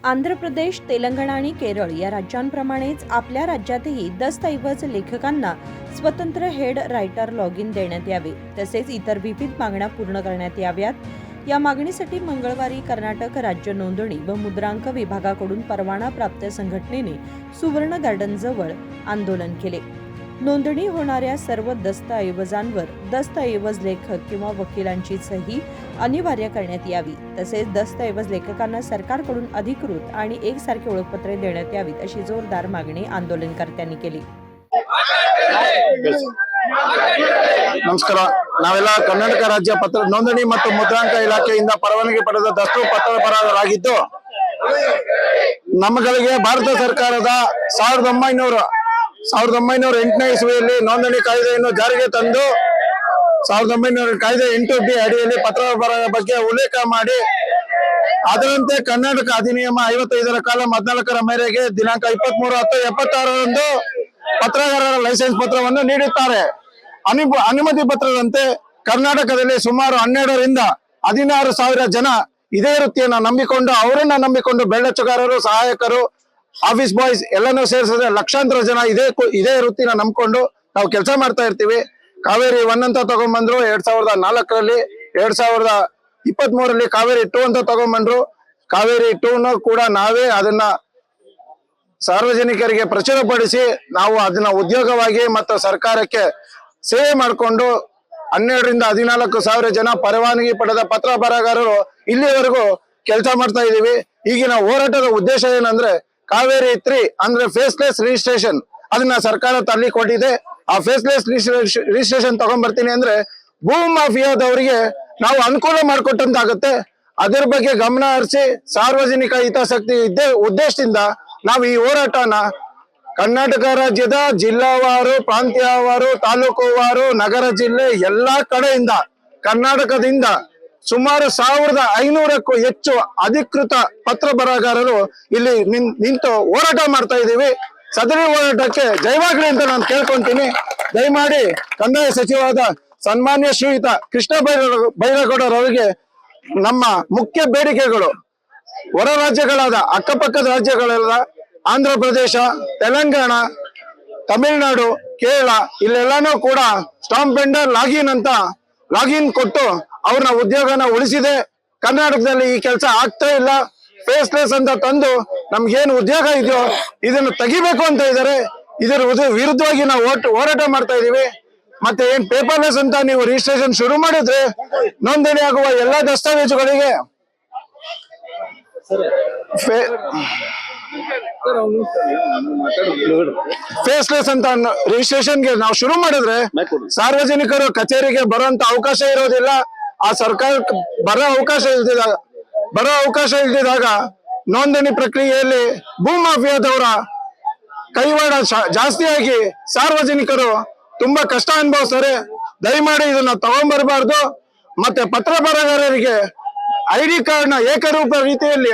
आंध्र प्रदेश, तेलंगणा आणि केरळ या राज्यांप्रमाणेच आपल्या राज्यातही दस्तऐवज लेखकांना स्वतंत्र हेड रायटर लॉगिन देण्यात यावे, तसेच इतर विविध मागण्या पूर्ण करण्यात याव्यात। या मागणीसाठी मंगळवारी कर्नाटक राज्य नोंदणी व मुद्रांक विभागाकडून परवाना प्राप्त संघटनेने सुवर्ण गार्डनजवळ आंदोलन केले। नोंदणी होणाऱ्या सर्व दस्तऐवजांवर दस्तऐवज लेखक किंवा वकिलांची सही अनिवार्य करण्यात यावी, तसेच दस्तऐवज लेखकांना सरकारकडून अधिकृत आणि एकसारखी ओळखपत्रे देण्यात यावीत, अशी जोरदार मागणी आंदोलनकर्त्यांनी केली। ನಮಸ್ಕಾರ. ನಾವೆಲ್ಲ ಕರ್ನಾಟಕ ರಾಜ್ಯ ಪತ್ರ ನೋಂದಣಿ ಮತ್ತು ಮುದ್ರಾಂಕ ಇಲಾಖೆಯಿಂದ ಪರವಾನಗಿ ಪಡೆದ ದಸ್ತು ಪತ್ರಬರಹರಾಗಿದ್ದು, ನಮ್ಮಗಳಿಗೆ ಭಾರತ ಸರ್ಕಾರದ 1908ನೇ ಇಸವಿಯಲ್ಲಿ ನೋಂದಣಿ ಕಾಯ್ದೆಯನ್ನು ಜಾರಿಗೆ ತಂದು 1900 ಕಾಯ್ದೆ 8B ಅಡಿಯಲ್ಲಿ ಪತ್ರ ಬರಹ ಬಗ್ಗೆ ಉಲ್ಲೇಖ ಮಾಡಿ, ಅದರಂತೆ ಕರ್ನಾಟಕ ಅಧಿನಿಯಮ 55ರ ಕಾಲಂ 14ರ ಮೇರೆಗೆ ದಿನಾಂಕ 23/10/76ರಂದು ಪತ್ರಗಾರರ ಲೈಸೆನ್ಸ್ ಪತ್ರವನ್ನು ನೀಡುತ್ತಾರೆ। ಅನುಮತಿ ಪತ್ರದಂತೆ ಕರ್ನಾಟಕದಲ್ಲಿ ಸುಮಾರು 12ರಿಂದ 16,000 ಜನ ಇದೇ ವೃತ್ತಿಯನ್ನ ನಂಬಿಕೊಂಡು, ಅವರನ್ನ ನಂಬಿಕೊಂಡು ಬೆಳ್ಳಚ್ಚುಗಾರರು, ಸಹಾಯಕರು, ಆಫೀಸ್ ಬಾಯ್ಸ್ ಎಲ್ಲನೂ ಸೇರಿಸಿದ್ರೆ ಲಕ್ಷಾಂತರ ಜನ ಇದೇ ವೃತ್ತಿನ ನಂಬಿಕೊಂಡು ನಾವು ಕೆಲಸ ಮಾಡ್ತಾ ಇರ್ತೀವಿ। ಕಾವೇರಿ 1 ಅಂತ ತಗೊಂಡ್ಬಂದ್ರು 2004ರಲ್ಲಿ, 2023ರಲ್ಲಿ ಕಾವೇರಿ 2 ಅಂತ ತಗೊಂಡ್ಬಂದ್ರು। ಕಾವೇರಿ 2 ಕೂಡ ನಾವೇ ಅದನ್ನ ಸಾರ್ವಜನಿಕರಿಗೆ ಪ್ರಚುರಪಡಿಸಿ ನಾವು ಅದನ್ನ ಉದ್ಯೋಗವಾಗಿ ಮತ್ತು ಸರ್ಕಾರಕ್ಕೆ ಸೇವೆ ಮಾಡಿಕೊಂಡು 12ರಿಂದ 14,000 ಜನ ಪರವಾನಗಿ ಪಡೆದ ಪತ್ರ ಬರಹಗಾರರು ಇಲ್ಲಿವರೆಗೂ ಕೆಲಸ ಮಾಡ್ತಾ ಇದೀವಿ। ಈಗಿನ ಹೋರಾಟದ ಉದ್ದೇಶ ಏನಂದ್ರೆ ಕಾವೇರಿ 3 ಅಂದ್ರೆ ಫೇಸ್ಲೆಸ್ ರಿಜಿಸ್ಟ್ರೇಷನ್, ಅದನ್ನ ಸರ್ಕಾರ ತರಲಿ ಕೊಟ್ಟಿದೆ। ಆ ಫೇಸ್ಲೆಸ್ ರಿಜಿಸ್ಟ್ರೇಷನ್ ತಗೊಂಡ್ಬರ್ತೀನಿ ಅಂದ್ರೆ ಭೂ ಮಾಫಿಯಾದವರಿಗೆ ನಾವು ಅನುಕೂಲ ಮಾಡಿಕೊಟ್ಟಂತಾಗುತ್ತೆ। ಅದರ ಬಗ್ಗೆ ಗಮನ ಹರಿಸಿ ಸಾರ್ವಜನಿಕ ಹಿತಾಸಕ್ತಿ ಉದ್ದೇಶದಿಂದ ನಾವು ಈ ಹೋರಾಟನ ಕರ್ನಾಟಕ ರಾಜ್ಯದ ಜಿಲ್ಲಾವಾರು, ಪ್ರಾಂತ್ಯವಾರು, ತಾಲೂಕುವಾರು, ನಗರ ಜಿಲ್ಲೆ ಎಲ್ಲಾ ಕಡೆಯಿಂದ, ಕರ್ನಾಟಕದಿಂದ ಸುಮಾರು 1500ಕ್ಕೂ ಹೆಚ್ಚು ಅಧಿಕೃತ ಪತ್ರ ಬರಹಗಾರರು ಇಲ್ಲಿ ನಿಂತು ಹೋರಾಟ ಮಾಡ್ತಾ ಇದೀವಿ। ಸದರಿ ಹೋರಾಟಕ್ಕೆ ಜಯವಾಗಲಿ ಅಂತ ನಾನು ಕೇಳ್ಕೊಂತೀನಿ। ದಯಮಾಡಿ ಕಂದಾಯ ಸಚಿವರಾದ ಸನ್ಮಾನ್ಯ ಶ್ರೀಯುತ ಕೃಷ್ಣ ಬೈರೇಗೌಡರವರಿಗೆ ನಮ್ಮ ಮುಖ್ಯ ಬೇಡಿಕೆಗಳು ಹೊರ ರಾಜ್ಯಗಳಾದ ಅಕ್ಕಪಕ್ಕದ ರಾಜ್ಯಗಳೆಲ್ಲ ಆಂಧ್ರ ಪ್ರದೇಶ, ತೆಲಂಗಾಣ, ತಮಿಳುನಾಡು, ಕೇರಳ ಇಲ್ಲೆಲ್ಲಾನು ಕೂಡ ಸ್ಟಾಂಪ್ ವೆಂಡರ್ ಲಾಗಿನ್ ಕೊಟ್ಟು ಅವ್ರನ್ನ ಉದ್ಯೋಗನ ಉಳಿಸಿದೆ। ಕರ್ನಾಟಕದಲ್ಲಿ ಈ ಕೆಲಸ ಆಗ್ತಾ ಇಲ್ಲ। ಫೇಸ್ಲೆಸ್ ಅಂತ ತಂದು ನಮ್ಗೇನು ಉದ್ಯೋಗ ಇದೆಯೋ ಇದನ್ನು ತೆಗಿಬೇಕು ಅಂತ ಇದ್ದಾರೆ। ಇದರ ವಿರುದ್ಧವಾಗಿ ನಾವು ಹೋರಾಟ ಮಾಡ್ತಾ ಇದೀವಿ। ಮತ್ತೆ ಏನ್ ಪೇಪರ್ಲೆಸ್ ಅಂತ ನೀವು ರಿಜಿಸ್ಟ್ರೇಷನ್ ಶುರು ಮಾಡಿದ್ರೆ ನೋಂದಣಿ ಆಗುವ ಎಲ್ಲಾ ದಸ್ತಾವೇಜುಗಳಿಗೆ ಫೇಸ್ಲೆಸ್ ಅಂತ ರಿಜಿಸ್ಟ್ರೇಷನ್ಗೆ ನಾವು ಶುರು ಮಾಡಿದ್ರೆ ಸಾರ್ವಜನಿಕರು ಕಚೇರಿಗೆ ಬರುವಂತ ಅವಕಾಶ ಇರೋದಿಲ್ಲ। ಆ ಸರ್ಕಾರಕ್ಕೆ ಬರೋ ಅವಕಾಶ ಇಲ್ದಿದಾಗ ನೋಂದಣಿ ಪ್ರಕ್ರಿಯೆಯಲ್ಲಿ ಭೂ ಮಾಫಿಯಾದವರ ಕೈವಾಡ ಜಾಸ್ತಿಯಾಗಿ ಸಾರ್ವಜನಿಕರು ತುಂಬಾ ಕಷ್ಟ ಅನುಭವಿಸ್ತಾರೆ। ದಯಮಾಡಿ ಇದನ್ನ ತಗೊಂಡ್ಬರ್ಬಾರ್ದು। ಮತ್ತೆ ಪತ್ರ ಬರಹಗಾರರಿಗೆ ಐಡಿ ಕಾರ್ಡ್ ನ ಏಕರೂಪ ರೀತಿಯಲ್ಲಿ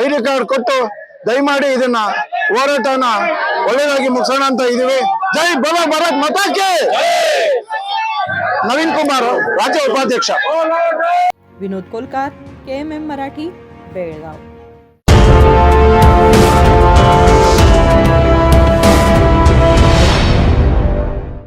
ಐಡಿ ಕಾರ್ಡ್ ಕೊಟ್ಟು ದಯಮಾಡಿ ಇದನ್ನ ಹೋರಾಟನ ಒಳ್ಳೆಯದಾಗಿ ಮುಗಿಸೋಣ ಅಂತ ಇದೀವಿ। ಜೈ ಬೋಲೋ ಭಾರತ್ ಮಾತಾ ಕಿ। ನವೀನ್ ಕುಮಾರ್, ರಾಜ್ಯ ಉಪಾಧ್ಯಕ್ಷ। विनोद कोलकार, KMM मराठी, बेळगाव।